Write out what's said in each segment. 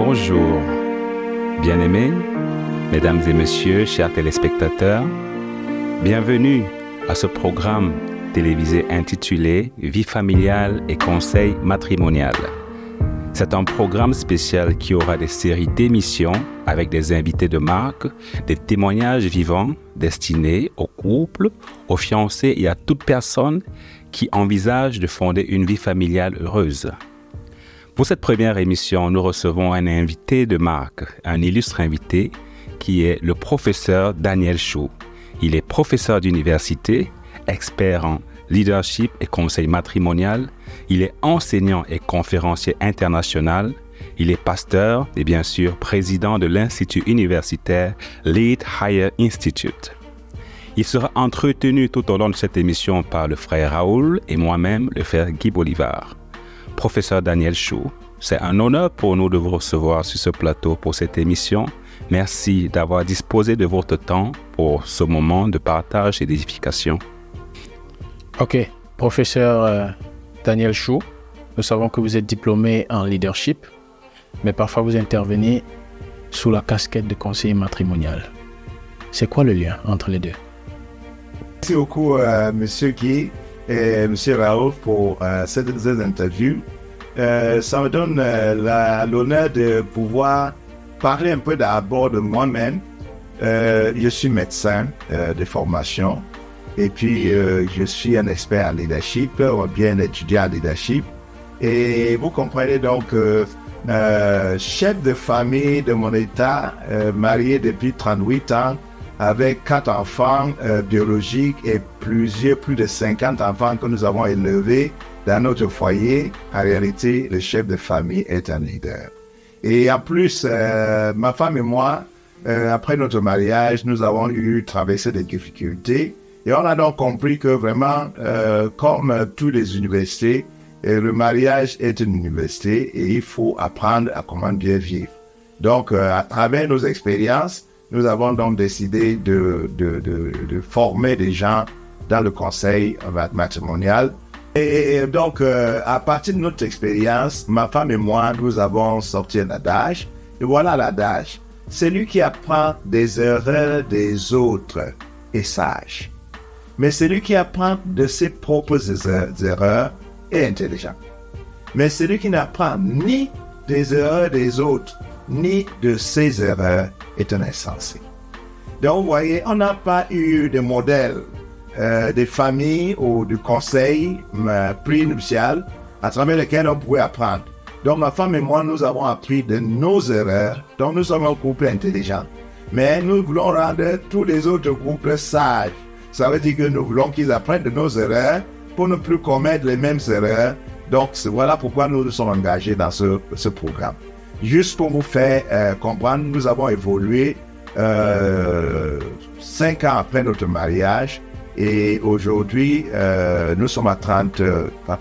Bonjour, bien-aimés, mesdames et messieurs, chers téléspectateurs, bienvenue à ce programme télévisé intitulé Vie familiale et conseil matrimonial. C'est un programme spécial qui aura des séries d'émissions avec des invités de marque, des témoignages vivants destinés aux couples, aux fiancés et à toute personne qui envisage de fonder une vie familiale heureuse. Pour cette première émission, nous recevons un invité de marque, un illustre invité qui est le professeur Daniel Chou. Il est professeur d'université, expert en leadership et conseil matrimonial. Il est enseignant et conférencier international. Il est pasteur et bien sûr président de l'Institut universitaire Lead Higher Institute. Il sera entretenu tout au long de cette émission par le frère Raoul et moi-même, le frère Guy Bolivar. Professeur Daniel Chou, c'est un honneur pour nous de vous recevoir sur ce plateau pour cette émission. Merci d'avoir disposé de votre temps pour ce moment de partage et d'édification. Ok, professeur Daniel Chou, nous savons que vous êtes diplômé en leadership, mais parfois vous intervenez sous la casquette de conseiller matrimonial. C'est quoi le lien entre les deux? Merci beaucoup, Monsieur Guy et Monsieur Raoul pour cette interview. Ça me donne l'honneur de pouvoir parler un peu d'abord de moi-même. Je suis médecin de formation et puis je suis un expert en leadership, ou bien étudiant en leadership. Et vous comprenez donc, chef de famille de mon état, marié depuis 38 ans, avec 4 enfants biologiques et plus de 50 enfants que nous avons élevés dans notre foyer. En réalité, le chef de famille est un leader. Et en plus, ma femme et moi, après notre mariage, nous avons traversé des difficultés. Et on a donc compris que vraiment, comme toutes les universités, le mariage est une université et il faut apprendre à comment bien vivre. Donc, à travers nos expériences, nous avons donc décidé de former des gens dans le conseil matrimonial. Et donc, à partir de notre expérience, ma femme et moi, nous avons sorti un adage. Et voilà l'adage. Celui qui apprend des erreurs des autres est sage. Mais celui qui apprend de ses propres erreurs est intelligent. Mais celui qui n'apprend ni des erreurs des autres, ni de ses erreurs, est un insensé. Donc, vous voyez, on n'a pas eu de modèle de famille ou de conseil prénuptial à travers lequel on pouvait apprendre. Donc, ma femme et moi, nous avons appris de nos erreurs. Donc, nous sommes un couple intelligent. Mais nous voulons rendre tous les autres couples sages. Ça veut dire que nous voulons qu'ils apprennent de nos erreurs pour ne plus commettre les mêmes erreurs. Donc, voilà pourquoi nous nous sommes engagés dans ce programme. Juste pour vous faire comprendre, nous avons évolué 5 ans après notre mariage et aujourd'hui, nous sommes à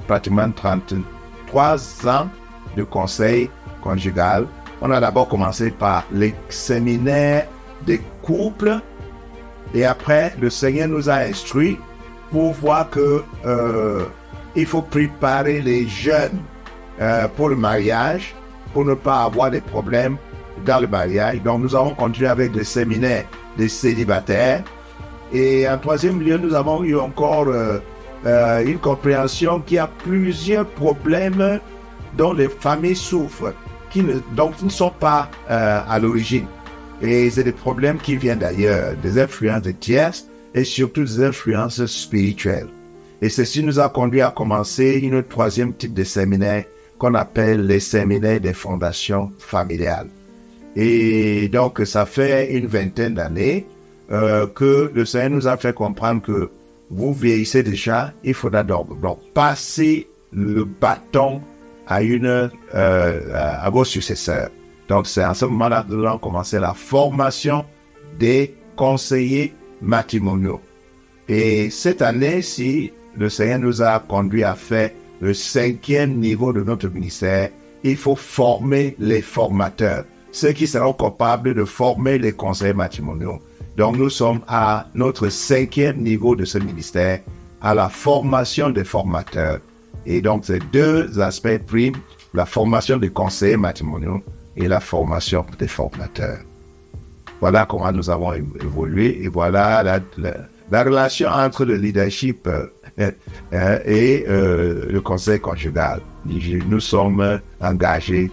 pratiquement 33 ans de conseil conjugal. On a d'abord commencé par les séminaires des couples et après, le Seigneur nous a instruits pour voir que il faut préparer les jeunes pour le mariage, pour ne pas avoir des problèmes dans le mariage. Donc, nous avons continué avec des séminaires des célibataires. Et en troisième lieu, nous avons eu encore une compréhension qu'il y a plusieurs problèmes dont les familles souffrent, donc qui ne sont pas à l'origine. Et c'est des problèmes qui viennent d'ailleurs, des influences de tierces et surtout des influences spirituelles. Et ceci nous a conduit à commencer une troisième type de séminaire qu'on appelle les séminaires des fondations familiales. Et donc, ça fait une vingtaine d'années que le Seigneur nous a fait comprendre que vous vieillissez déjà, il faudra donc passer le bâton à vos successeurs. Donc, c'est à ce moment-là que nous allons commencer la formation des conseillers matrimoniaux. Et cette année-ci, le Seigneur nous a conduit à faire le 5e niveau de notre ministère. Il faut former les formateurs, ceux qui seront capables de former les conseillers matrimoniaux. Donc, nous sommes à notre 5e niveau de ce ministère, à la formation des formateurs. Et donc, ces deux aspects priment la formation des conseillers matrimoniaux et la formation des formateurs. Voilà comment nous avons évolué et voilà la relation entre le leadership et le conseil conjugal. Nous sommes engagés